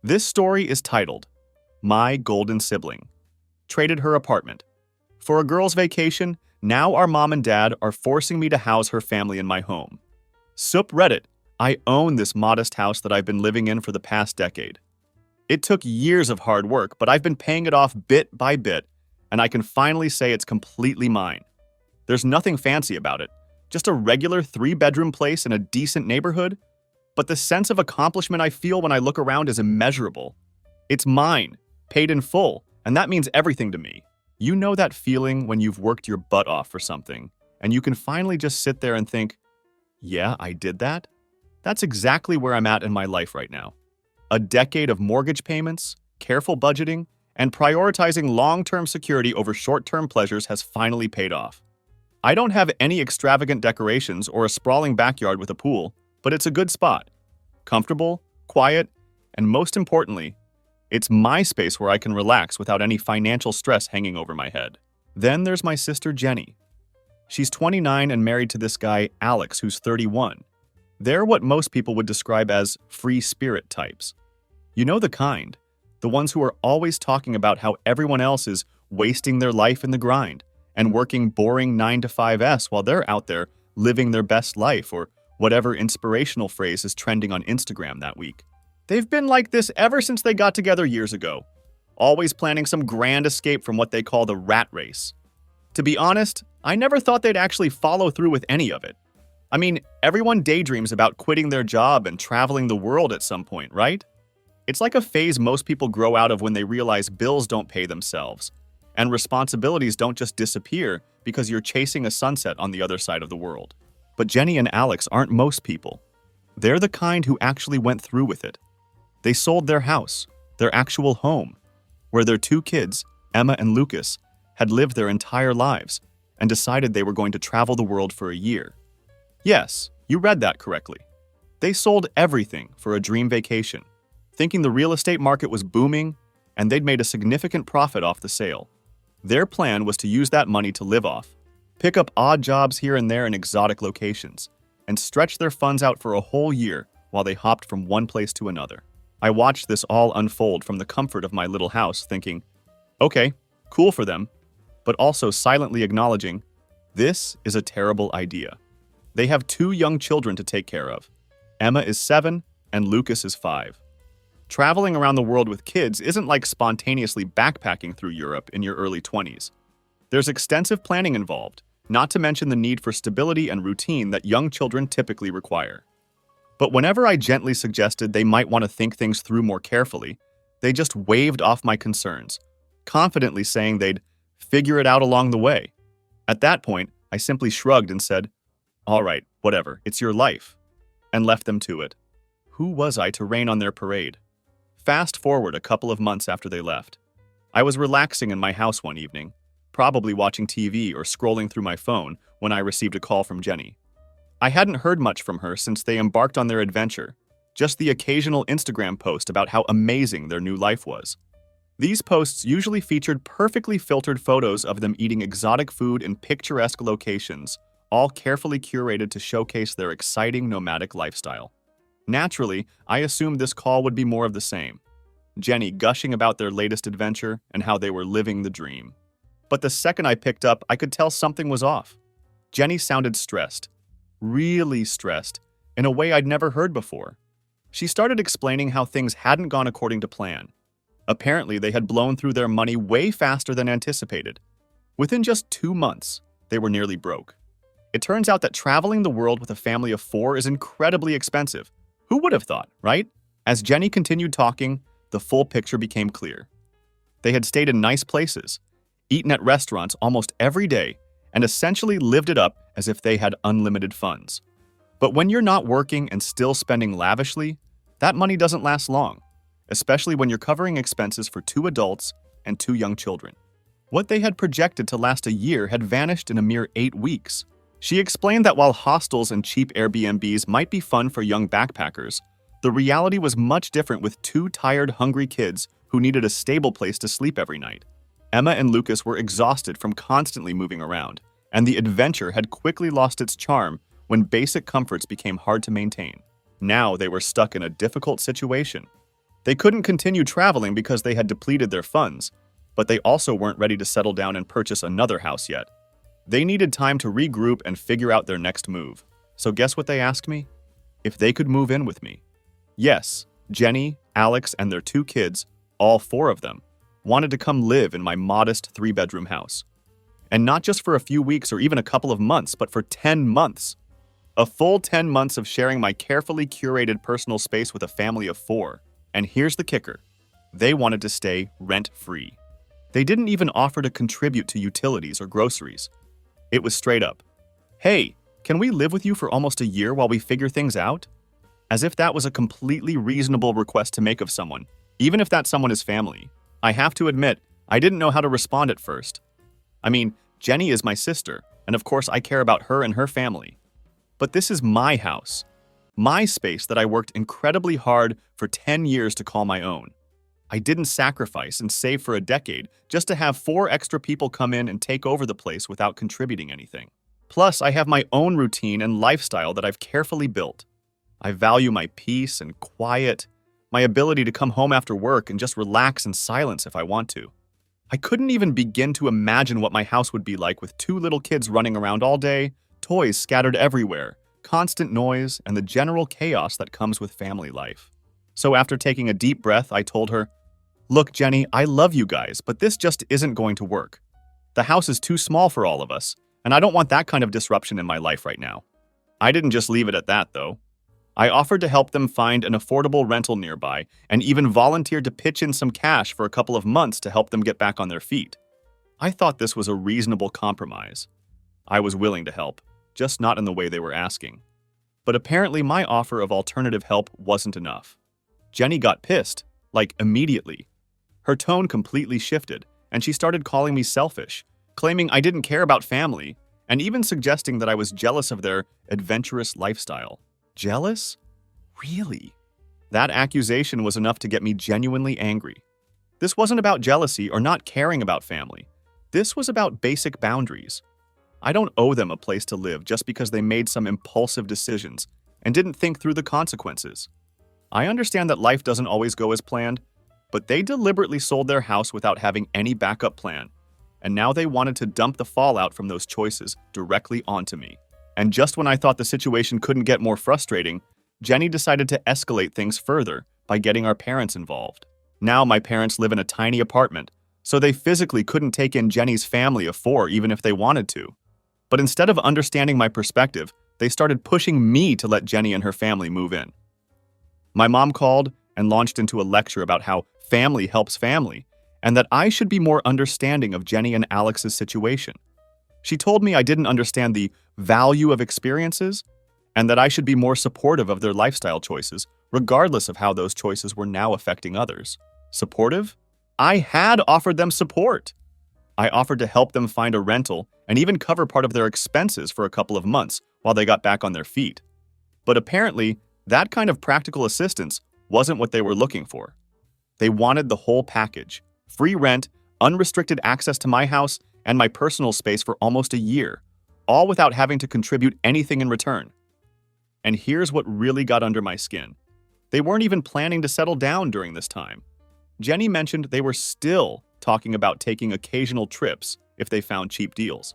This story is titled, My Golden Sibling. Traded her apartment. For a girl's vacation, now our mom and dad are forcing me to house her family in my home. Subreddit, I own this modest house that I've been living in for the past decade. It took years of hard work, but I've been paying it off bit by bit, and I can finally say it's completely mine. There's nothing fancy about it, just a regular 3-bedroom place in a decent neighborhood, but the sense of accomplishment I feel when I look around is immeasurable. It's mine, paid in full, and that means everything to me. You know that feeling when you've worked your butt off for something, and you can finally just sit there and think, yeah, I did that? That's exactly where I'm at in my life right now. A decade of mortgage payments, careful budgeting, and prioritizing long-term security over short-term pleasures has finally paid off. I don't have any extravagant decorations or a sprawling backyard with a pool, but it's a good spot. Comfortable, quiet, and most importantly, it's my space where I can relax without any financial stress hanging over my head. Then there's my sister Jenny. She's 29 and married to this guy Alex, who's 31. They're what most people would describe as free spirit types. You know the kind, the ones who are always talking about how everyone else is wasting their life in the grind and working boring 9-to-5s while they're out there living their best life, or whatever inspirational phrase is trending on Instagram that week. They've been like this ever since they got together years ago, always planning some grand escape from what they call the rat race. To be honest, I never thought they'd actually follow through with any of it. I mean, everyone daydreams about quitting their job and traveling the world at some point, right? It's like a phase most people grow out of when they realize bills don't pay themselves, and responsibilities don't just disappear because you're chasing a sunset on the other side of the world. But Jenny and Alex aren't most people. They're the kind who actually went through with it. They sold their house, their actual home, where their 2 kids, Emma and Lucas, had lived their entire lives, and decided they were going to travel the world for a year. Yes, you read that correctly. They sold everything for a dream vacation, thinking the real estate market was booming and they'd made a significant profit off the sale. Their plan was to use that money to live off, pick up odd jobs here and there in exotic locations, and stretch their funds out for a whole year while they hopped from one place to another. I watched this all unfold from the comfort of my little house, thinking, okay, cool for them, but also silently acknowledging, this is a terrible idea. They have 2 young children to take care of. Emma is 7 and Lucas is 5. Traveling around the world with kids isn't like spontaneously backpacking through Europe in your early 20s. There's extensive planning involved, not to mention the need for stability and routine that young children typically require. But whenever I gently suggested they might want to think things through more carefully, they just waved off my concerns, confidently saying they'd figure it out along the way. At that point, I simply shrugged and said, all right, whatever, it's your life, and left them to it. Who was I to rain on their parade? Fast forward a couple of months after they left. I was relaxing in my house one evening, probably watching TV or scrolling through my phone, when I received a call from Jenny. I hadn't heard much from her since they embarked on their adventure, just the occasional Instagram post about how amazing their new life was. These posts usually featured perfectly filtered photos of them eating exotic food in picturesque locations, all carefully curated to showcase their exciting nomadic lifestyle. Naturally, I assumed this call would be more of the same. Jenny gushing about their latest adventure and how they were living the dream. But the second I picked up, I could tell something was off. Jenny sounded stressed. Really stressed, in a way I'd never heard before. She started explaining how things hadn't gone according to plan. Apparently, they had blown through their money way faster than anticipated. Within just 2 months, they were nearly broke. It turns out that traveling the world with a family of 4 is incredibly expensive. Who would have thought, right? As Jenny continued talking, the full picture became clear. They had stayed in nice places, eaten at restaurants almost every day, and essentially lived it up as if they had unlimited funds. But when you're not working and still spending lavishly, that money doesn't last long, especially when you're covering expenses for 2 adults and 2 young children. What they had projected to last a year had vanished in a mere 8 weeks. She explained that while hostels and cheap Airbnbs might be fun for young backpackers, the reality was much different with 2 tired, hungry kids who needed a stable place to sleep every night. Emma and Lucas were exhausted from constantly moving around, and the adventure had quickly lost its charm when basic comforts became hard to maintain. Now they were stuck in a difficult situation. They couldn't continue traveling because they had depleted their funds, but they also weren't ready to settle down and purchase another house yet. They needed time to regroup and figure out their next move. So guess what they asked me? If they could move in with me. Yes, Jenny, Alex, and their 2 kids, all 4 of them, wanted to come live in my modest 3-bedroom house. And not just for a few weeks or even a couple of months, but for 10 months. A full 10 months of sharing my carefully curated personal space with a family of 4. And here's the kicker. They wanted to stay rent-free. They didn't even offer to contribute to utilities or groceries. It was straight up, "Hey, can we live with you for almost a year while we figure things out?" As if that was a completely reasonable request to make of someone, even if that someone is family. I have to admit, I didn't know how to respond at first. I mean, Jenny is my sister, and of course I care about her and her family. But this is my house, my space that I worked incredibly hard for 10 years to call my own. I didn't sacrifice and save for a decade just to have 4 extra people come in and take over the place without contributing anything. Plus, I have my own routine and lifestyle that I've carefully built. I value my peace and quiet, my ability to come home after work and just relax in silence if I want to. I couldn't even begin to imagine what my house would be like with 2 little kids running around all day, toys scattered everywhere, constant noise, and the general chaos that comes with family life. So after taking a deep breath, I told her, "Look, Jenny, I love you guys, but this just isn't going to work. The house is too small for all of us, and I don't want that kind of disruption in my life right now." I didn't just leave it at that, though. I offered to help them find an affordable rental nearby and even volunteered to pitch in some cash for a couple of months to help them get back on their feet. I thought this was a reasonable compromise. I was willing to help, just not in the way they were asking. But apparently my offer of alternative help wasn't enough. Jenny got pissed, like immediately. Her tone completely shifted, and she started calling me selfish, claiming I didn't care about family, and even suggesting that I was jealous of their adventurous lifestyle. Jealous? Really? That accusation was enough to get me genuinely angry. This wasn't about jealousy or not caring about family. This was about basic boundaries. I don't owe them a place to live just because they made some impulsive decisions and didn't think through the consequences. I understand that life doesn't always go as planned, but they deliberately sold their house without having any backup plan, and now they wanted to dump the fallout from those choices directly onto me. And just when I thought the situation couldn't get more frustrating, Jenny decided to escalate things further by getting our parents involved. Now my parents live in a tiny apartment, so they physically couldn't take in Jenny's family of 4 even if they wanted to. But instead of understanding my perspective, they started pushing me to let Jenny and her family move in. My mom called and launched into a lecture about how family helps family, and that I should be more understanding of Jenny and Alex's situation. She told me I didn't understand the value of experiences, and that I should be more supportive of their lifestyle choices, regardless of how those choices were now affecting others. Supportive? I had offered them support. I offered to help them find a rental and even cover part of their expenses for a couple of months while they got back on their feet. But apparently, that kind of practical assistance wasn't what they were looking for. They wanted the whole package: free rent, unrestricted access to my house, and my personal space for almost a year, all without having to contribute anything in return. And here's what really got under my skin. They weren't even planning to settle down during this time. Jenny mentioned they were still talking about taking occasional trips if they found cheap deals.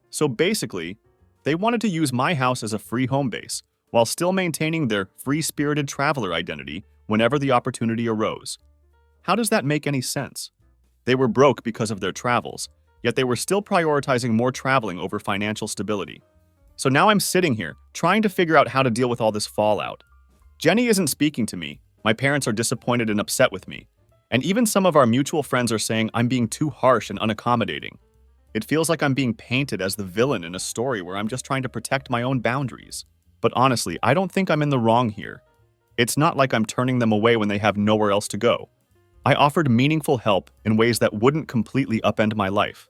So basically, they wanted to use my house as a free home base while still maintaining their free-spirited traveler identity whenever the opportunity arose. How does that make any sense? They were broke because of their travels, yet they were still prioritizing more traveling over financial stability. So now I'm sitting here, trying to figure out how to deal with all this fallout. Jenny isn't speaking to me, my parents are disappointed and upset with me, and even some of our mutual friends are saying I'm being too harsh and unaccommodating. It feels like I'm being painted as the villain in a story where I'm just trying to protect my own boundaries. But honestly, I don't think I'm in the wrong here. It's not like I'm turning them away when they have nowhere else to go. I offered meaningful help in ways that wouldn't completely upend my life.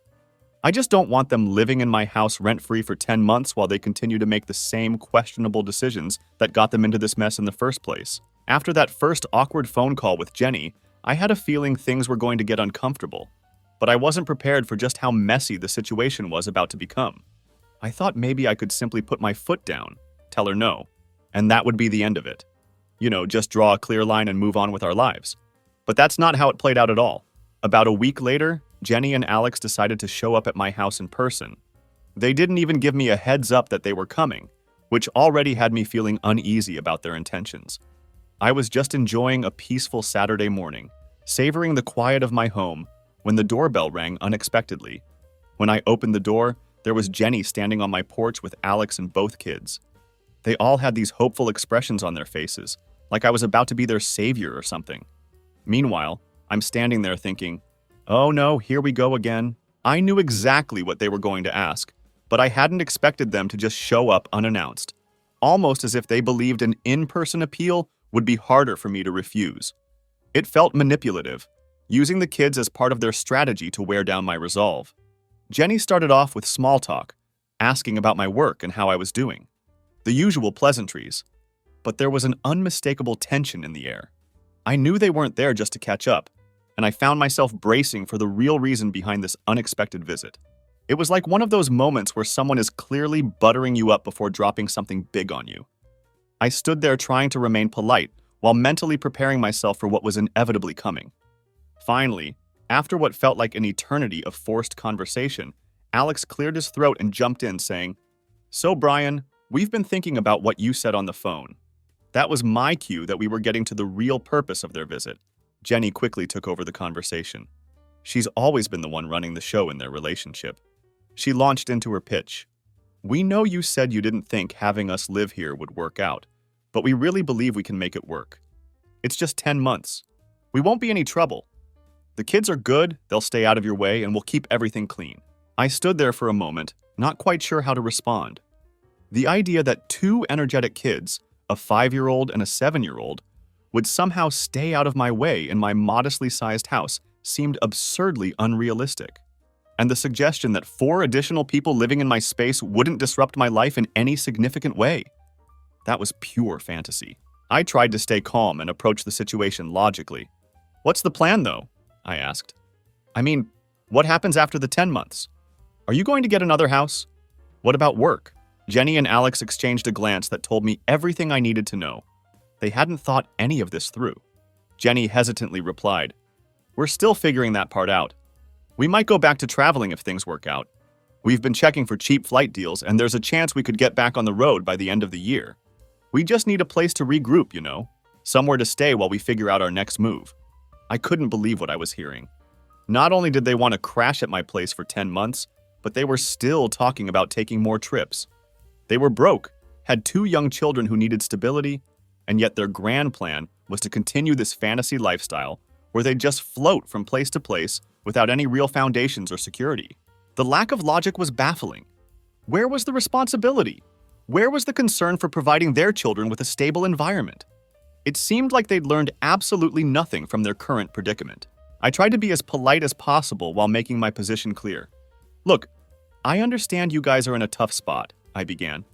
I just don't want them living in my house rent-free for 10 months while they continue to make the same questionable decisions that got them into this mess in the first place. After that first awkward phone call with Jenny, I had a feeling things were going to get uncomfortable, but I wasn't prepared for just how messy the situation was about to become. I thought maybe I could simply put my foot down, tell her no, and that would be the end of it. Just draw a clear line and move on with our lives. But that's not how it played out at all. About a week later, Jenny and Alex decided to show up at my house in person. They didn't even give me a heads up that they were coming, which already had me feeling uneasy about their intentions. I was just enjoying a peaceful Saturday morning, savoring the quiet of my home, when the doorbell rang unexpectedly. When I opened the door, there was Jenny standing on my porch with Alex and both kids. They all had these hopeful expressions on their faces, like I was about to be their savior or something. Meanwhile, I'm standing there thinking, oh no, here we go again. I knew exactly what they were going to ask, but I hadn't expected them to just show up unannounced, almost as if they believed an in-person appeal would be harder for me to refuse. It felt manipulative, using the kids as part of their strategy to wear down my resolve. Jenny started off with small talk, asking about my work and how I was doing. The usual pleasantries, but there was an unmistakable tension in the air. I knew they weren't there just to catch up, and I found myself bracing for the real reason behind this unexpected visit. It was like one of those moments where someone is clearly buttering you up before dropping something big on you. I stood there trying to remain polite while mentally preparing myself for what was inevitably coming. Finally, after what felt like an eternity of forced conversation, Alex cleared his throat and jumped in, saying, "So, Brian, we've been thinking about what you said on the phone." That was my cue that we were getting to the real purpose of their visit. Jenny quickly took over the conversation. She's always been the one running the show in their relationship. She launched into her pitch. "We know you said you didn't think having us live here would work out, but we really believe we can make it work. It's just 10 months. We won't be any trouble. The kids are good, they'll stay out of your way, and we'll keep everything clean." I stood there for a moment, not quite sure how to respond. The idea that two energetic kids, a 5-year-old and a 7-year-old, would somehow stay out of my way in my modestly sized house seemed absurdly unrealistic. And the suggestion that 4 additional people living in my space wouldn't disrupt my life in any significant way. That was pure fantasy. I tried to stay calm and approach the situation logically. "What's the plan, though?" I asked. "I mean, what happens after the 10 months? Are you going to get another house? What about work?" Jenny and Alex exchanged a glance that told me everything I needed to know. They hadn't thought any of this through. Jenny hesitantly replied, "We're still figuring that part out. We might go back to traveling if things work out. We've been checking for cheap flight deals, and there's a chance we could get back on the road by the end of the year. We just need a place to regroup, somewhere to stay while we figure out our next move." I couldn't believe what I was hearing. Not only did they want to crash at my place for 10 months, but they were still talking about taking more trips. They were broke, had 2 young children who needed stability, and yet their grand plan was to continue this fantasy lifestyle where they'd just float from place to place without any real foundations or security. The lack of logic was baffling. Where was the responsibility? Where was the concern for providing their children with a stable environment? It seemed like they'd learned absolutely nothing from their current predicament. I tried to be as polite as possible while making my position clear. "Look, I understand you guys are in a tough spot," I began,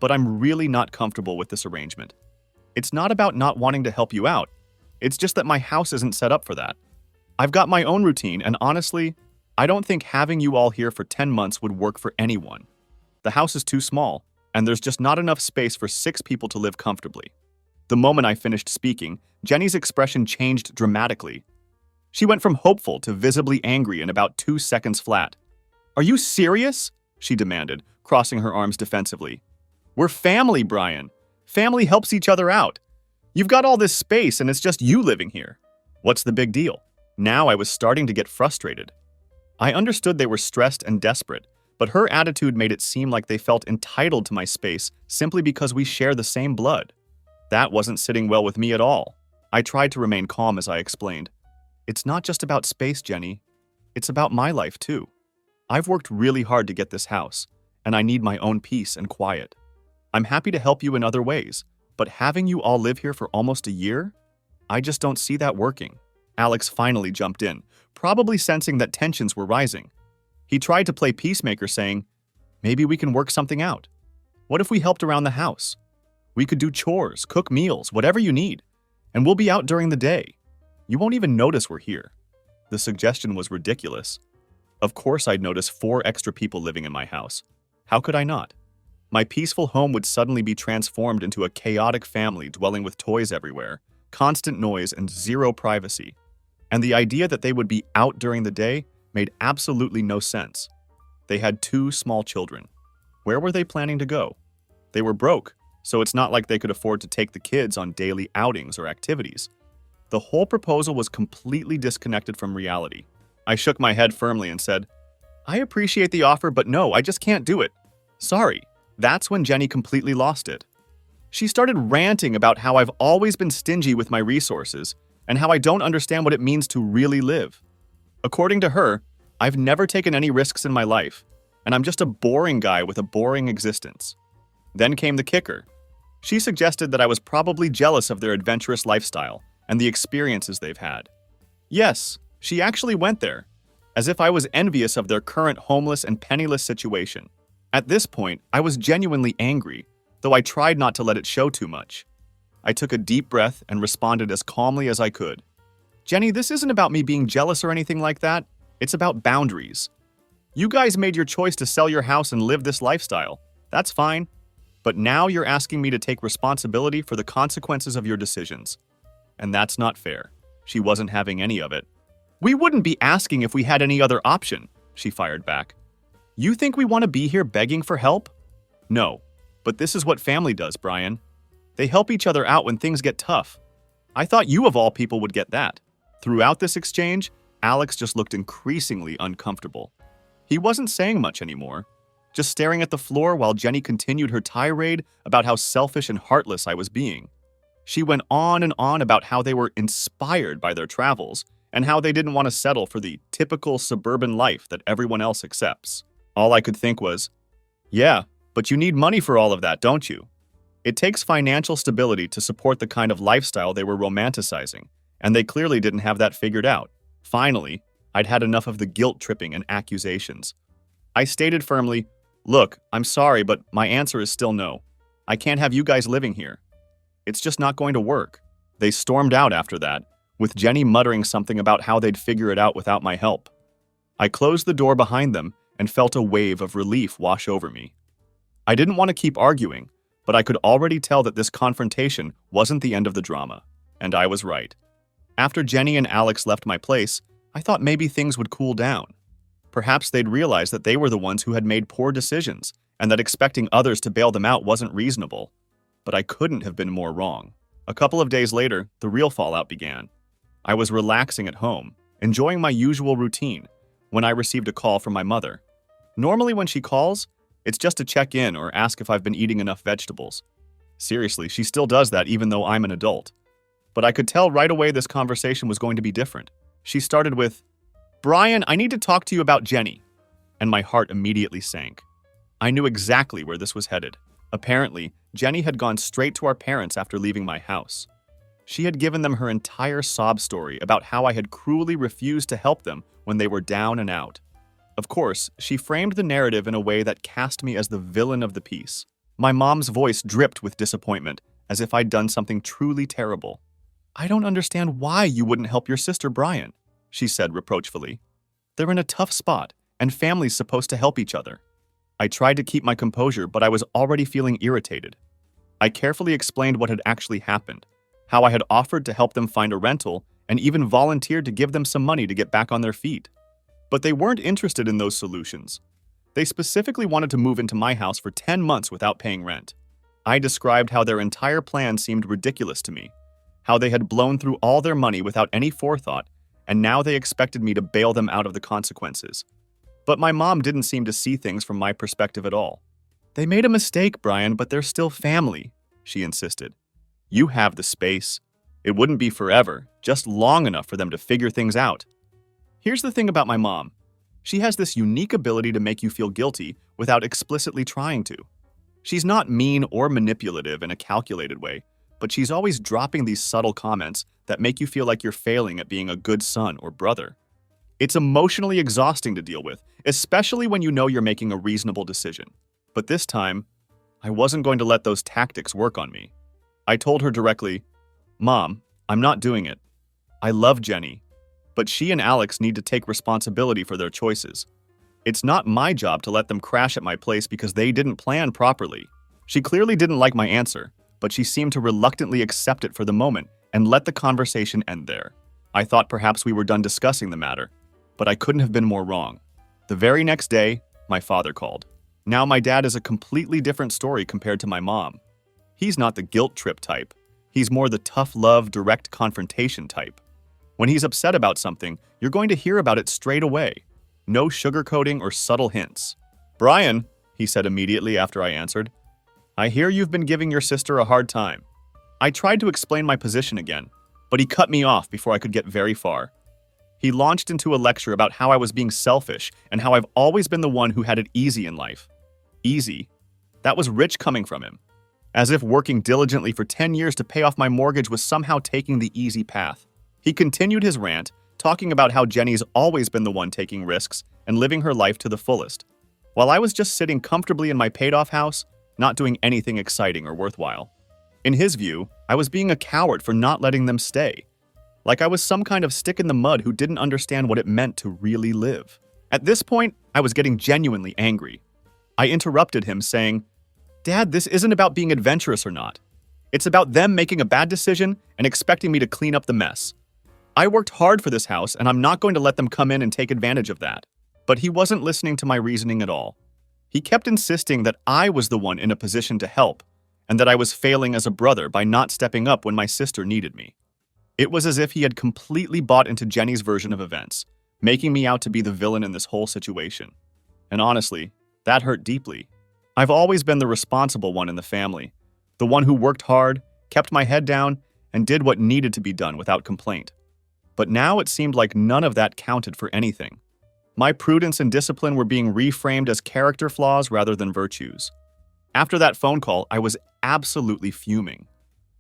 "but I'm really not comfortable with this arrangement. It's not about not wanting to help you out. It's just that my house isn't set up for that. I've got my own routine, and honestly, I don't think having you all here for 10 months would work for anyone. The house is too small, and there's just not enough space for 6 people to live comfortably." The moment I finished speaking, Jenny's expression changed dramatically. She went from hopeful to visibly angry in about 2 seconds flat. "Are you serious?" she demanded, crossing her arms defensively. "We're family, Brian. Family helps each other out. You've got all this space and it's just you living here. What's the big deal?" Now I was starting to get frustrated. I understood they were stressed and desperate, but her attitude made it seem like they felt entitled to my space simply because we share the same blood. That wasn't sitting well with me at all. I tried to remain calm as I explained. "It's not just about space, Jenny. It's about my life, too. I've worked really hard to get this house, and I need my own peace and quiet. I'm happy to help you in other ways, but having you all live here for almost a year? I just don't see that working." Alex finally jumped in, probably sensing that tensions were rising. He tried to play peacemaker, saying, "Maybe we can work something out. What if we helped around the house? We could do chores, cook meals, whatever you need, and we'll be out during the day. You won't even notice we're here." The suggestion was ridiculous. Of course I'd notice 4 extra people living in my house. How could I not? My peaceful home would suddenly be transformed into a chaotic family dwelling with toys everywhere, constant noise, and zero privacy. and the idea that they would be out during the day made absolutely no sense. They had 2 small children. Where were they planning to go? They were broke, so it's not like they could afford to take the kids on daily outings or activities. The whole proposal was completely disconnected from reality. I shook my head firmly and said, "I appreciate the offer, but no, I just can't do it. Sorry." That's when Jenny completely lost it. She started ranting about how I've always been stingy with my resources and how I don't understand what it means to really live. According to her, I've never taken any risks in my life, and I'm just a boring guy with a boring existence. Then came the kicker. She suggested that I was probably jealous of their adventurous lifestyle and the experiences they've had. Yes, she actually went there, as if I was envious of their current homeless and penniless situation. At this point, I was genuinely angry, though I tried not to let it show too much. I took a deep breath and responded as calmly as I could. "Jenny, this isn't about me being jealous or anything like that. It's about boundaries. You guys made your choice to sell your house and live this lifestyle. That's fine. But now you're asking me to take responsibility for the consequences of your decisions. And that's not fair." She wasn't having any of it. "We wouldn't be asking if we had any other option," she fired back. "You think we want to be here begging for help? No, but this is what family does, Brian. They help each other out when things get tough. I thought you of all people would get that." Throughout this exchange, Alex just looked increasingly uncomfortable. He wasn't saying much anymore, just staring at the floor while Jenny continued her tirade about how selfish and heartless I was being. She went on and on about how they were inspired by their travels and how they didn't want to settle for the typical suburban life that everyone else accepts. All I could think was, yeah, but you need money for all of that, don't you? It takes financial stability to support the kind of lifestyle they were romanticizing, and they clearly didn't have that figured out. Finally, I'd had enough of the guilt-tripping and accusations. I stated firmly, "Look, I'm sorry, but my answer is still no. I can't have you guys living here. It's just not going to work." They stormed out after that, with Jenny muttering something about how they'd figure it out without my help. I closed the door behind them and felt a wave of relief wash over me. I didn't want to keep arguing, but I could already tell that this confrontation wasn't the end of the drama, and I was right. After Jenny and Alex left my place, I thought maybe things would cool down. Perhaps they'd realize that they were the ones who had made poor decisions, and that expecting others to bail them out wasn't reasonable. But I couldn't have been more wrong. A couple of days later, the real fallout began. I was relaxing at home, enjoying my usual routine, when I received a call from my mother. Normally when she calls, it's just to check in or ask if I've been eating enough vegetables. Seriously, she still does that even though I'm an adult. But I could tell right away this conversation was going to be different. She started with, "Brian, I need to talk to you about Jenny." And my heart immediately sank. I knew exactly where this was headed. Apparently, Jenny had gone straight to our parents after leaving my house. She had given them her entire sob story about how I had cruelly refused to help them when they were down and out. Of course, she framed the narrative in a way that cast me as the villain of the piece. My mom's voice dripped with disappointment, as if I'd done something truly terrible. "I don't understand why you wouldn't help your sister, Brian," she said reproachfully. "They're in a tough spot, and family's supposed to help each other." I tried to keep my composure, but I was already feeling irritated. I carefully explained what had actually happened, how I had offered to help them find a rental and even volunteered to give them some money to get back on their feet. But they weren't interested in those solutions. They specifically wanted to move into my house for 10 months without paying rent. I described how their entire plan seemed ridiculous to me, how they had blown through all their money without any forethought, and now they expected me to bail them out of the consequences. But my mom didn't seem to see things from my perspective at all. "They made a mistake, Brian, but they're still family," she insisted. "You have the space. It wouldn't be forever, just long enough for them to figure things out." Here's the thing about my mom. She has this unique ability to make you feel guilty without explicitly trying to. She's not mean or manipulative in a calculated way, but she's always dropping these subtle comments that make you feel like you're failing at being a good son or brother. It's emotionally exhausting to deal with, especially when you know you're making a reasonable decision. But this time, I wasn't going to let those tactics work on me. I told her directly, "Mom, I'm not doing it. I love Jenny, but she and Alex need to take responsibility for their choices. It's not my job to let them crash at my place because they didn't plan properly." She clearly didn't like my answer, but she seemed to reluctantly accept it for the moment and let the conversation end there. I thought perhaps we were done discussing the matter, but I couldn't have been more wrong. The very next day, my father called. Now my dad is a completely different story compared to my mom. He's not the guilt trip type. He's more the tough love, direct confrontation type. When he's upset about something, you're going to hear about it straight away. No sugarcoating or subtle hints. "Brian," he said immediately after I answered, "I hear you've been giving your sister a hard time." I tried to explain my position again, but he cut me off before I could get very far. He launched into a lecture about how I was being selfish and how I've always been the one who had it easy in life. Easy? That was rich coming from him. As if working diligently for 10 years to pay off my mortgage was somehow taking the easy path. He continued his rant, talking about how Jenny's always been the one taking risks and living her life to the fullest, while I was just sitting comfortably in my paid-off house, not doing anything exciting or worthwhile. In his view, I was being a coward for not letting them stay. Like I was some kind of stick in the mud who didn't understand what it meant to really live. At this point, I was getting genuinely angry. I interrupted him, saying, "Dad, this isn't about being adventurous or not. It's about them making a bad decision and expecting me to clean up the mess. I worked hard for this house, and I'm not going to let them come in and take advantage of that." But he wasn't listening to my reasoning at all. He kept insisting that I was the one in a position to help, and that I was failing as a brother by not stepping up when my sister needed me. It was as if he had completely bought into Jenny's version of events, making me out to be the villain in this whole situation. And honestly, that hurt deeply. I've always been the responsible one in the family, the one who worked hard, kept my head down, and did what needed to be done without complaint. But now it seemed like none of that counted for anything. My prudence and discipline were being reframed as character flaws rather than virtues. After that phone call, I was absolutely fuming.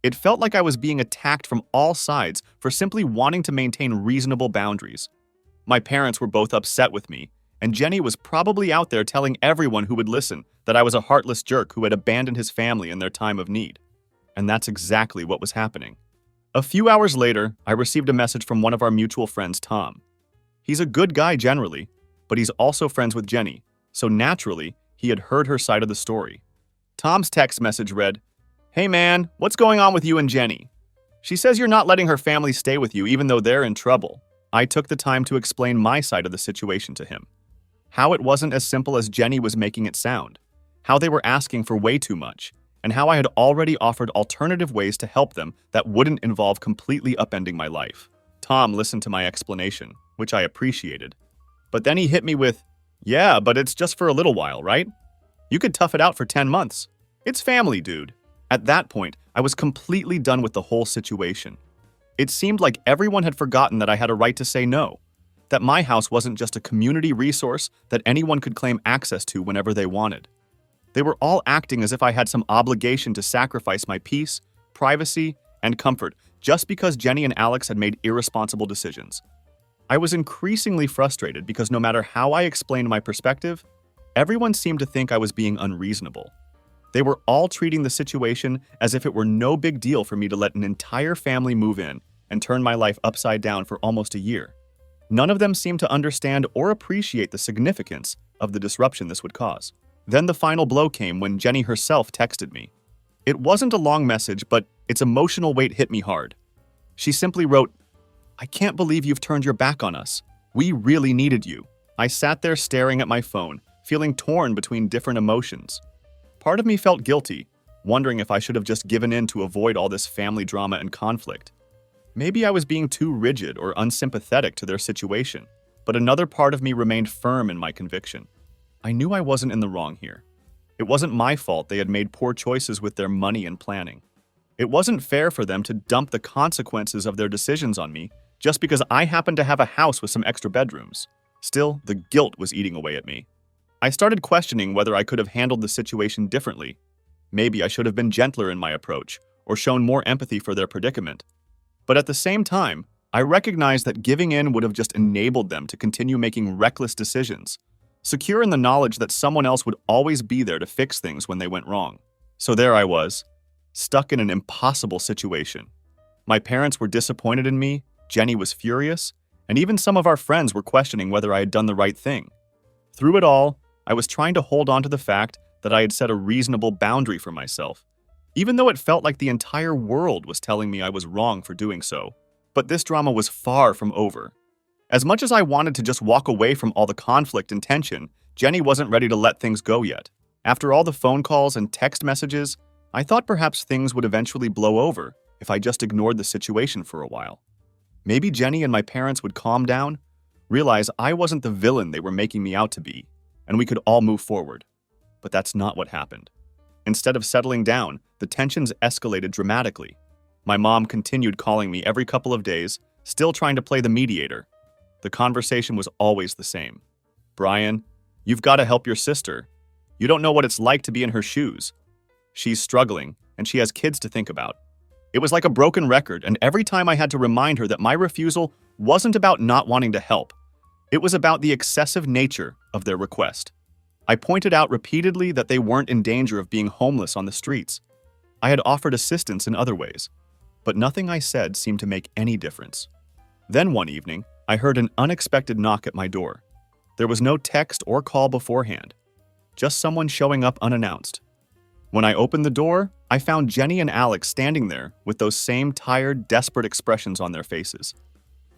It felt like I was being attacked from all sides for simply wanting to maintain reasonable boundaries. My parents were both upset with me, and Jenny was probably out there telling everyone who would listen that I was a heartless jerk who had abandoned his family in their time of need. And that's exactly what was happening. A few hours later, I received a message from one of our mutual friends, Tom. He's a good guy generally, but he's also friends with Jenny, so naturally, he had heard her side of the story. Tom's text message read, "Hey man, what's going on with you and Jenny? She says you're not letting her family stay with you even though they're in trouble." I took the time to explain my side of the situation to him. How it wasn't as simple as Jenny was making it sound, how they were asking for way too much, and how I had already offered alternative ways to help them that wouldn't involve completely upending my life. Tom listened to my explanation, which I appreciated. But then he hit me with, "Yeah, but it's just for a little while, right? You could tough it out for 10 months. It's family, dude." At that point, I was completely done with the whole situation. It seemed like everyone had forgotten that I had a right to say no, that my house wasn't just a community resource that anyone could claim access to whenever they wanted. They were all acting as if I had some obligation to sacrifice my peace, privacy, and comfort just because Jenny and Alex had made irresponsible decisions. I was increasingly frustrated because no matter how I explained my perspective, everyone seemed to think I was being unreasonable. They were all treating the situation as if it were no big deal for me to let an entire family move in and turn my life upside down for almost a year. None of them seemed to understand or appreciate the significance of the disruption this would cause. Then the final blow came when Jenny herself texted me. It wasn't a long message, but its emotional weight hit me hard. She simply wrote, "I can't believe you've turned your back on us. We really needed you." I sat there staring at my phone, feeling torn between different emotions. Part of me felt guilty, wondering if I should have just given in to avoid all this family drama and conflict. Maybe I was being too rigid or unsympathetic to their situation, but another part of me remained firm in my conviction. I knew I wasn't in the wrong here. It wasn't my fault they had made poor choices with their money and planning. It wasn't fair for them to dump the consequences of their decisions on me just because I happened to have a house with some extra bedrooms. Still, the guilt was eating away at me. I started questioning whether I could have handled the situation differently. Maybe I should have been gentler in my approach or shown more empathy for their predicament. But at the same time, I recognized that giving in would have just enabled them to continue making reckless decisions, secure in the knowledge that someone else would always be there to fix things when they went wrong. So there I was, stuck in an impossible situation. My parents were disappointed in me, Jenny was furious, and even some of our friends were questioning whether I had done the right thing. Through it all, I was trying to hold on to the fact that I had set a reasonable boundary for myself, even though it felt like the entire world was telling me I was wrong for doing so. But this drama was far from over. As much as I wanted to just walk away from all the conflict and tension, Jenny wasn't ready to let things go yet. After all the phone calls and text messages, I thought perhaps things would eventually blow over if I just ignored the situation for a while. Maybe Jenny and my parents would calm down, realize I wasn't the villain they were making me out to be, and we could all move forward. But that's not what happened. Instead of settling down, the tensions escalated dramatically. My mom continued calling me every couple of days, still trying to play the mediator. The conversation was always the same. "Brian, you've got to help your sister. You don't know what it's like to be in her shoes. She's struggling, and she has kids to think about." It was like a broken record, and every time I had to remind her that my refusal wasn't about not wanting to help. It was about the excessive nature of their request. I pointed out repeatedly that they weren't in danger of being homeless on the streets. I had offered assistance in other ways, but nothing I said seemed to make any difference. Then one evening, I heard an unexpected knock at my door. There was no text or call beforehand, just someone showing up unannounced. When I opened the door, I found Jenny and Alex standing there with those same tired, desperate expressions on their faces.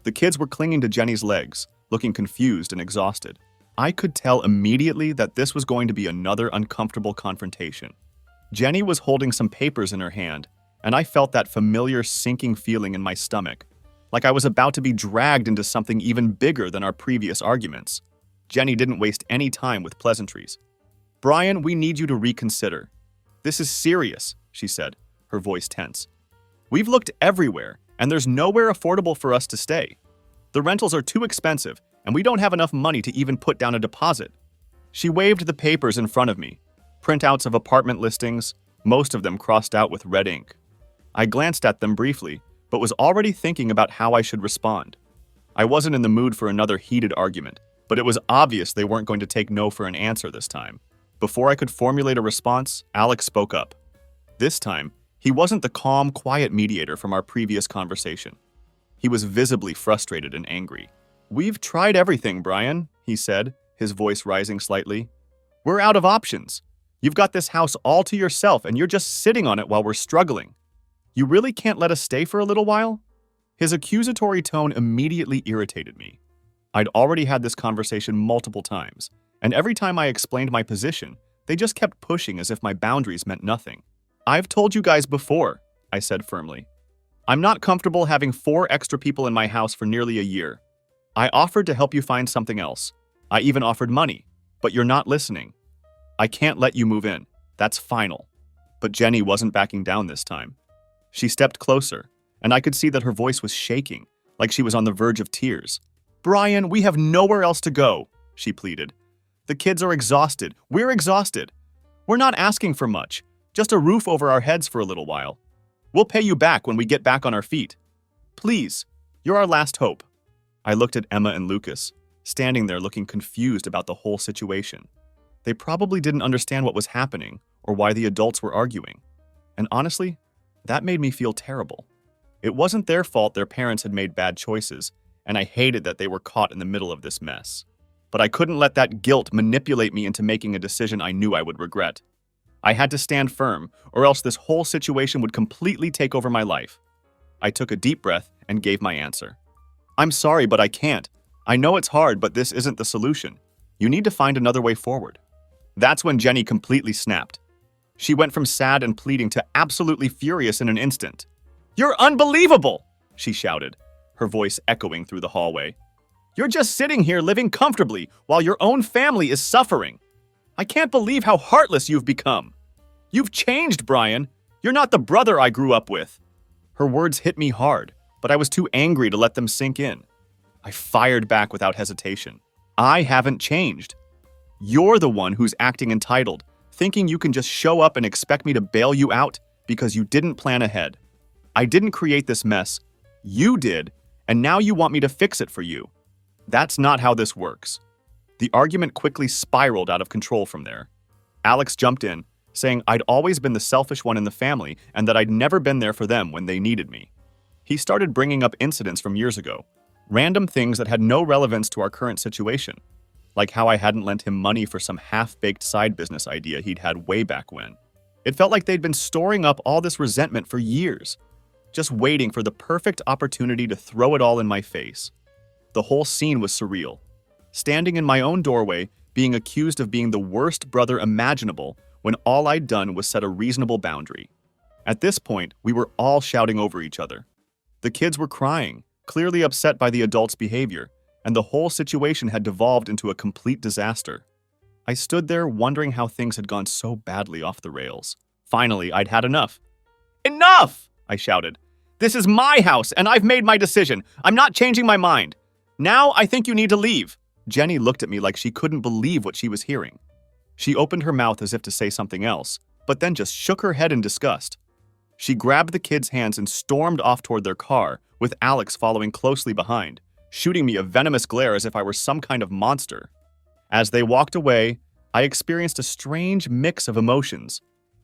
The kids were clinging to Jenny's legs, looking confused and exhausted. I could tell immediately that this was going to be another uncomfortable confrontation. Jenny was holding some papers in her hand, and I felt that familiar sinking feeling in my stomach, like I was about to be dragged into something even bigger than our previous arguments. Jenny didn't waste any time with pleasantries. "Brian, we need you to reconsider. This is serious," she said, her voice tense. "We've looked everywhere, and there's nowhere affordable for us to stay. The rentals are too expensive, and we don't have enough money to even put down a deposit." She waved the papers in front of me, printouts of apartment listings, most of them crossed out with red ink. I glanced at them briefly, but was already thinking about how I should respond. I wasn't in the mood for another heated argument, but it was obvious they weren't going to take no for an answer this time. Before I could formulate a response, Alex spoke up. This time, he wasn't the calm, quiet mediator from our previous conversation. He was visibly frustrated and angry. "We've tried everything, Brian," he said, his voice rising slightly. "We're out of options. You've got this house all to yourself, and you're just sitting on it while we're struggling. You really can't let us stay for a little while?" His accusatory tone immediately irritated me. I'd already had this conversation multiple times, and every time I explained my position, they just kept pushing as if my boundaries meant nothing. "I've told you guys before," I said firmly. "I'm not comfortable having 4 extra people in my house for nearly a year. I offered to help you find something else. I even offered money, but you're not listening. I can't let you move in. That's final." But Jenny wasn't backing down this time. She stepped closer, and I could see that her voice was shaking, like she was on the verge of tears. "Brian, we have nowhere else to go," she pleaded. "The kids are exhausted. We're exhausted. We're not asking for much, just a roof over our heads for a little while. We'll pay you back when we get back on our feet. Please, you're our last hope." I looked at Emma and Lucas, standing there looking confused about the whole situation. They probably didn't understand what was happening or why the adults were arguing. And honestly, that made me feel terrible. It wasn't their fault their parents had made bad choices, and I hated that they were caught in the middle of this mess. But I couldn't let that guilt manipulate me into making a decision I knew I would regret. I had to stand firm, or else this whole situation would completely take over my life. I took a deep breath and gave my answer. "I'm sorry, but I can't. I know it's hard, but this isn't the solution. You need to find another way forward." That's when Jenny completely snapped. She went from sad and pleading to absolutely furious in an instant. "You're unbelievable!" she shouted, her voice echoing through the hallway. "You're just sitting here living comfortably while your own family is suffering. I can't believe how heartless you've become. You've changed, Brian. You're not the brother I grew up with." Her words hit me hard, but I was too angry to let them sink in. I fired back without hesitation. "I haven't changed. You're the one who's acting entitled, thinking you can just show up and expect me to bail you out because you didn't plan ahead. I didn't create this mess. You did, and now you want me to fix it for you. That's not how this works." The argument quickly spiraled out of control from there. Alex jumped in, saying I'd always been the selfish one in the family and that I'd never been there for them when they needed me. He started bringing up incidents from years ago, random things that had no relevance to our current situation, like how I hadn't lent him money for some half-baked side business idea he'd had way back when. It felt like they'd been storing up all this resentment for years. just waiting for the perfect opportunity to throw it all in my face. The whole scene was surreal. Standing in my own doorway, being accused of being the worst brother imaginable when all I'd done was set a reasonable boundary. At this point, we were all shouting over each other. The kids were crying, clearly upset by the adults' behavior, and the whole situation had devolved into a complete disaster. I stood there wondering how things had gone so badly off the rails. Finally, I'd had enough. "Enough!" I shouted. "This is my house, and I've made my decision. I'm not changing my mind. Now I think you need to leave." Jenny looked at me like she couldn't believe what she was hearing. She opened her mouth as if to say something else, but then just shook her head in disgust. She grabbed the kids' hands and stormed off toward their car, with Alex following closely behind, shooting me a venomous glare as if I were some kind of monster. As they walked away, I experienced a strange mix of emotions: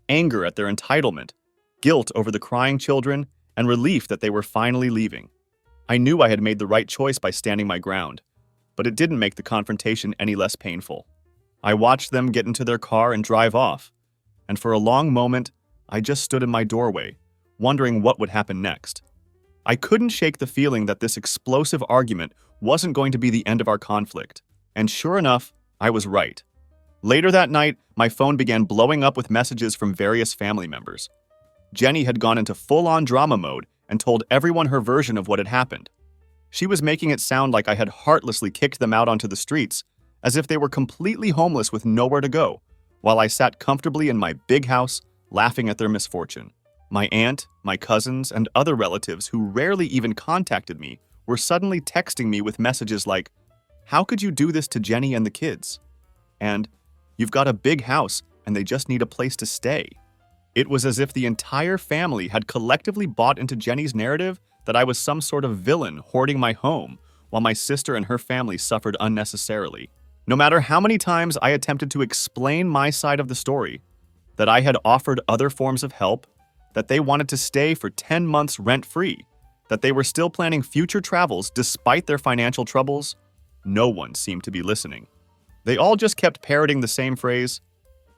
anger at their entitlement, guilt over the crying children, and relief that they were finally leaving. I knew I had made the right choice by standing my ground, but it didn't make the confrontation any less painful. I watched them get into their car and drive off, and for a long moment, I just stood in my doorway, wondering what would happen next. I couldn't shake the feeling that this explosive argument wasn't going to be the end of our conflict, and sure enough, I was right. Later that night, my phone began blowing up with messages from various family members. Jenny had gone into full-on drama mode and told everyone her version of what had happened. She was making it sound like I had heartlessly kicked them out onto the streets, as if they were completely homeless with nowhere to go, while I sat comfortably in my big house, laughing at their misfortune. My aunt, my cousins, and other relatives who rarely even contacted me were suddenly texting me with messages like, "How could you do this to Jenny and the kids?" And, "You've got a big house and they just need a place to stay." It was as if the entire family had collectively bought into Jenny's narrative that I was some sort of villain hoarding my home, while my sister and her family suffered unnecessarily. No matter how many times I attempted to explain my side of the story, that I had offered other forms of help, that they wanted to stay for 10 months rent-free, that they were still planning future travels despite their financial troubles, no one seemed to be listening. They all just kept parroting the same phrase,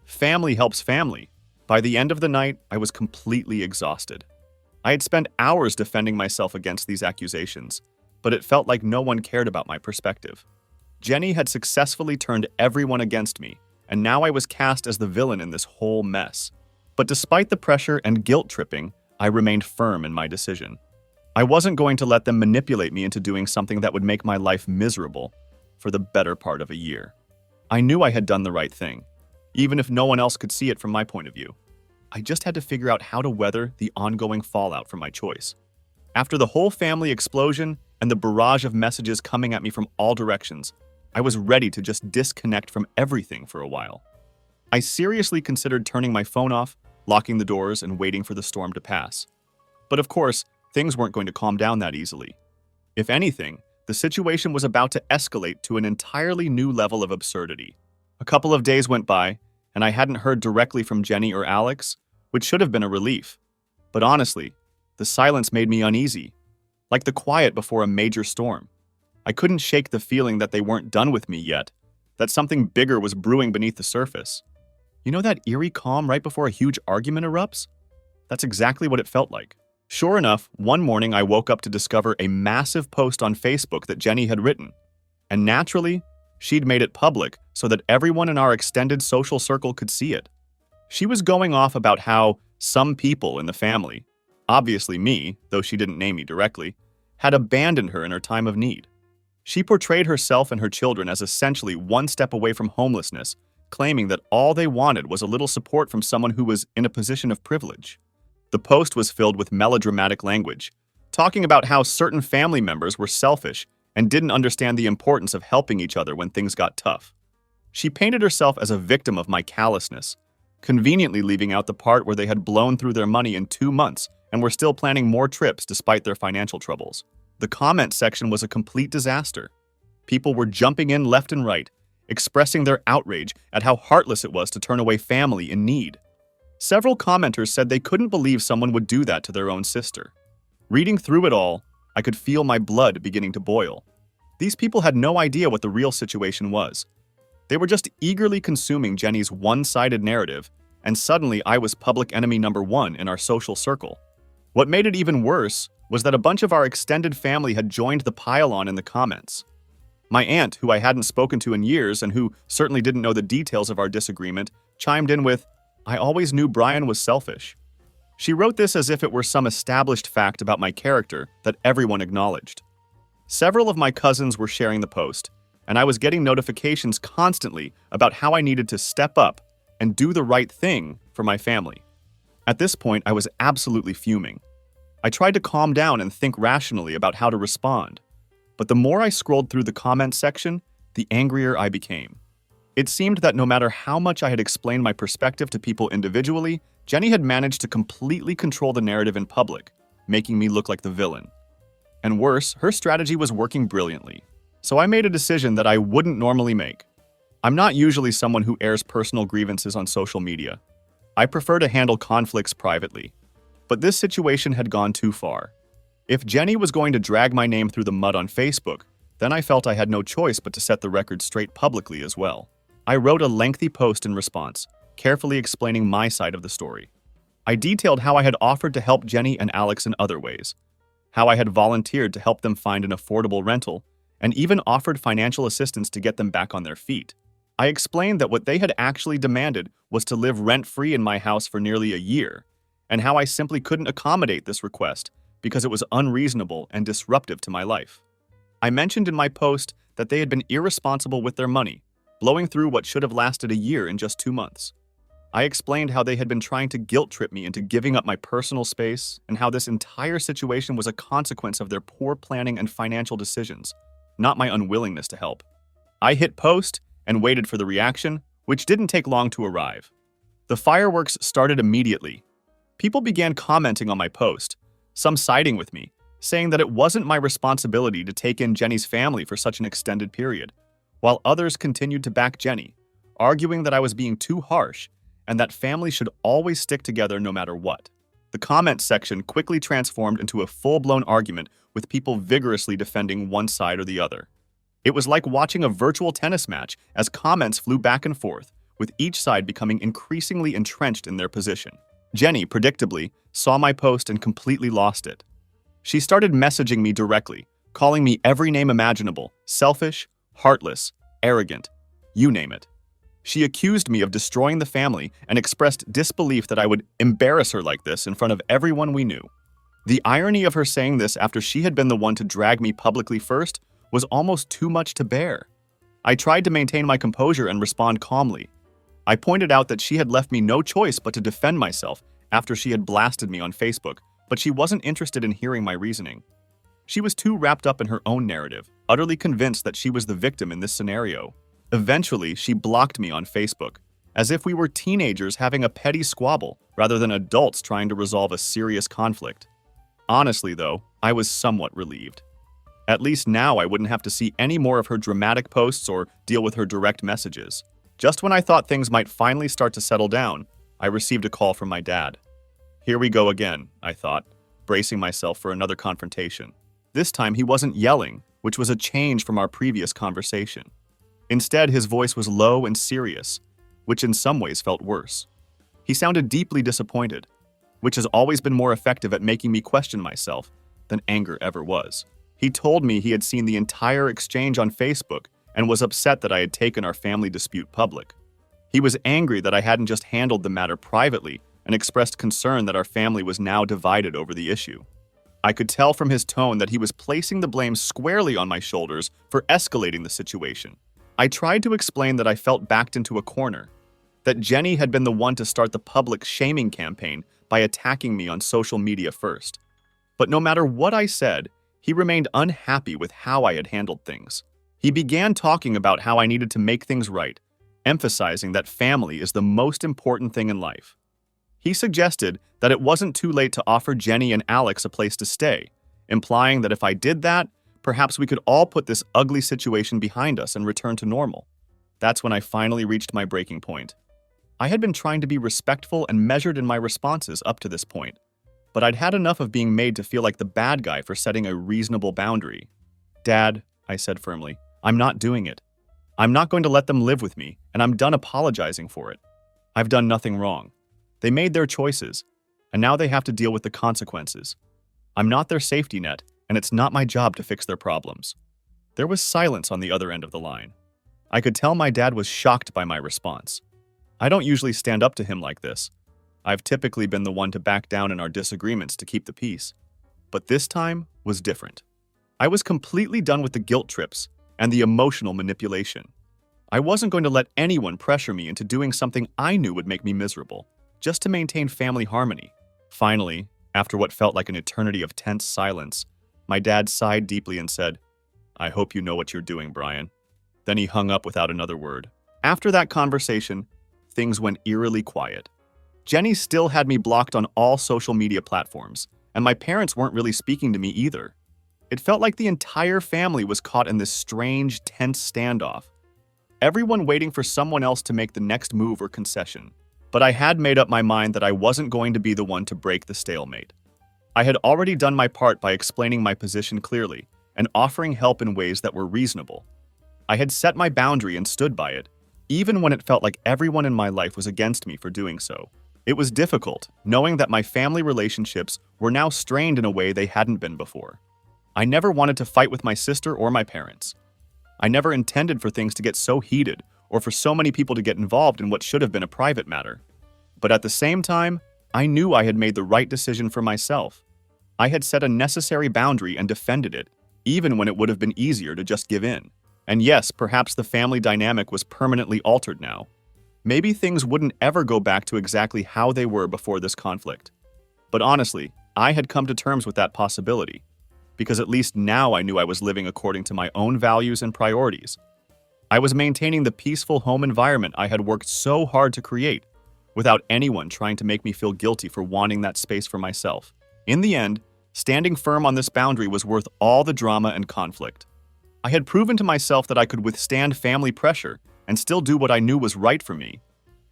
"Family helps family." By the end of the night, I was completely exhausted. I had spent hours defending myself against these accusations, but it felt like no one cared about my perspective. Jenny had successfully turned everyone against me, and now I was cast as the villain in this whole mess. But despite the pressure and guilt tripping, I remained firm in my decision. I wasn't going to let them manipulate me into doing something that would make my life miserable for the better part of a year. I knew I had done the right thing, even if no one else could see it from my point of view. I just had to figure out how to weather the ongoing fallout from my choice. After the whole family explosion and the barrage of messages coming at me from all directions, I was ready to just disconnect from everything for a while. I seriously considered turning my phone off, locking the doors, and waiting for the storm to pass. But of course, things weren't going to calm down that easily. If anything, the situation was about to escalate to an entirely new level of absurdity. A couple of days went by, and I hadn't heard directly from Jenny or Alex, which should have been a relief. But honestly, the silence made me uneasy, like the quiet before a major storm. I couldn't shake the feeling that they weren't done with me yet, that something bigger was brewing beneath the surface. You know that eerie calm right before a huge argument erupts? That's exactly what it felt like. Sure enough, one morning I woke up to discover a massive post on Facebook that Jenny had written. And naturally, she'd made it public so that everyone in our extended social circle could see it. She was going off about how some people in the family, obviously me, though she didn't name me directly, had abandoned her in her time of need. She portrayed herself and her children as essentially one step away from homelessness, claiming that all they wanted was a little support from someone who was in a position of privilege. The post was filled with melodramatic language, talking about how certain family members were selfish and didn't understand the importance of helping each other when things got tough. She painted herself as a victim of my callousness, conveniently leaving out the part where they had blown through their money in 2 months and were still planning more trips despite their financial troubles. The comment section was a complete disaster. People were jumping in left and right, expressing their outrage at how heartless it was to turn away family in need. Several commenters said they couldn't believe someone would do that to their own sister. Reading through it all, I could feel my blood beginning to boil. These people had no idea what the real situation was. They were just eagerly consuming Jenny's one-sided narrative, and suddenly I was public enemy number one in our social circle. What made it even worse was that a bunch of our extended family had joined the pile-on in the comments. My aunt, who I hadn't spoken to in years and who certainly didn't know the details of our disagreement, chimed in with, "I always knew Brian was selfish." She wrote this as if it were some established fact about my character that everyone acknowledged. Several of my cousins were sharing the post, and I was getting notifications constantly about how I needed to step up and do the right thing for my family. At this point, I was absolutely fuming. I tried to calm down and think rationally about how to respond, but the more I scrolled through the comment section, the angrier I became. It seemed that no matter how much I had explained my perspective to people individually, Jenny had managed to completely control the narrative in public, making me look like the villain. And worse, her strategy was working brilliantly. So I made a decision that I wouldn't normally make. I'm not usually someone who airs personal grievances on social media. I prefer to handle conflicts privately. But this situation had gone too far. If Jenny was going to drag my name through the mud on Facebook, then I felt I had no choice but to set the record straight publicly as well. I wrote a lengthy post in response, carefully explaining my side of the story. I detailed how I had offered to help Jenny and Alex in other ways, how I had volunteered to help them find an affordable rental, and even offered financial assistance to get them back on their feet. I explained that what they had actually demanded was to live rent-free in my house for nearly a year, and how I simply couldn't accommodate this request because it was unreasonable and disruptive to my life. I mentioned in my post that they had been irresponsible with their money, blowing through what should have lasted a year in just 2 months. I explained how they had been trying to guilt-trip me into giving up my personal space and how this entire situation was a consequence of their poor planning and financial decisions, not my unwillingness to help. I hit post and waited for the reaction, which didn't take long to arrive. The fireworks started immediately. People began commenting on my post, some siding with me, saying that it wasn't my responsibility to take in Jenny's family for such an extended period, while others continued to back Jenny, arguing that I was being too harsh and that families should always stick together no matter what. The comment section quickly transformed into a full-blown argument with people vigorously defending one side or the other. It was like watching a virtual tennis match as comments flew back and forth, with each side becoming increasingly entrenched in their position. Jenny, predictably, saw my post and completely lost it. She started messaging me directly, calling me every name imaginable, selfish, heartless, arrogant, you name it. She accused me of destroying the family and expressed disbelief that I would embarrass her like this in front of everyone we knew. The irony of her saying this after she had been the one to drag me publicly first was almost too much to bear. I tried to maintain my composure and respond calmly. I pointed out that she had left me no choice but to defend myself after she had blasted me on Facebook, but she wasn't interested in hearing my reasoning. She was too wrapped up in her own narrative, utterly convinced that she was the victim in this scenario. Eventually, she blocked me on Facebook, as if we were teenagers having a petty squabble rather than adults trying to resolve a serious conflict. Honestly, though, I was somewhat relieved. At least now I wouldn't have to see any more of her dramatic posts or deal with her direct messages. Just when I thought things might finally start to settle down, I received a call from my dad. Here we go again, I thought, bracing myself for another confrontation. This time he wasn't yelling, which was a change from our previous conversation. Instead, his voice was low and serious, which in some ways felt worse. He sounded deeply disappointed, which has always been more effective at making me question myself than anger ever was. He told me he had seen the entire exchange on Facebook and was upset that I had taken our family dispute public. He was angry that I hadn't just handled the matter privately and expressed concern that our family was now divided over the issue. I could tell from his tone that he was placing the blame squarely on my shoulders for escalating the situation. I tried to explain that I felt backed into a corner, that Jenny had been the one to start the public shaming campaign by attacking me on social media first. But no matter what I said, he remained unhappy with how I had handled things. He began talking about how I needed to make things right, emphasizing that family is the most important thing in life. He suggested that it wasn't too late to offer Jenny and Alex a place to stay, implying that if I did that, perhaps we could all put this ugly situation behind us and return to normal. That's when I finally reached my breaking point. I had been trying to be respectful and measured in my responses up to this point, but I'd had enough of being made to feel like the bad guy for setting a reasonable boundary. "Dad," I said firmly, "I'm not doing it. I'm not going to let them live with me, and I'm done apologizing for it. I've done nothing wrong. They made their choices, and now they have to deal with the consequences. I'm not their safety net, and it's not my job to fix their problems. There was silence on the other end of the line. I could tell my dad was shocked by my response. I don't usually stand up to him like this. I've typically been the one to back down in our disagreements to keep the peace. But this time was different. I was completely done with the guilt trips and the emotional manipulation. I wasn't going to let anyone pressure me into doing something I knew would make me miserable, just to maintain family harmony. Finally, after what felt like an eternity of tense silence, my dad sighed deeply and said, "I hope you know what you're doing, Brian." Then he hung up without another word. After that conversation, things went eerily quiet. Jenny still had me blocked on all social media platforms, and my parents weren't really speaking to me either. It felt like the entire family was caught in this strange, tense standoff. Everyone waiting for someone else to make the next move or concession. But I had made up my mind that I wasn't going to be the one to break the stalemate. I had already done my part by explaining my position clearly and offering help in ways that were reasonable. I had set my boundary and stood by it, even when it felt like everyone in my life was against me for doing so. It was difficult, knowing that my family relationships were now strained in a way they hadn't been before. I never wanted to fight with my sister or my parents. I never intended for things to get so heated or for so many people to get involved in what should have been a private matter. But at the same time, I knew I had made the right decision for myself. I had set a necessary boundary and defended it, even when it would have been easier to just give in. And yes, perhaps the family dynamic was permanently altered now. Maybe things wouldn't ever go back to exactly how they were before this conflict. But honestly, I had come to terms with that possibility, because at least now I knew I was living according to my own values and priorities. I was maintaining the peaceful home environment I had worked so hard to create, without anyone trying to make me feel guilty for wanting that space for myself. In the end, standing firm on this boundary was worth all the drama and conflict. I had proven to myself that I could withstand family pressure and still do what I knew was right for me.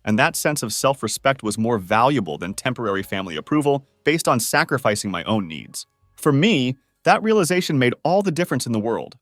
And that sense of self-respect was more valuable than temporary family approval based on sacrificing my own needs. For me, that realization made all the difference in the world.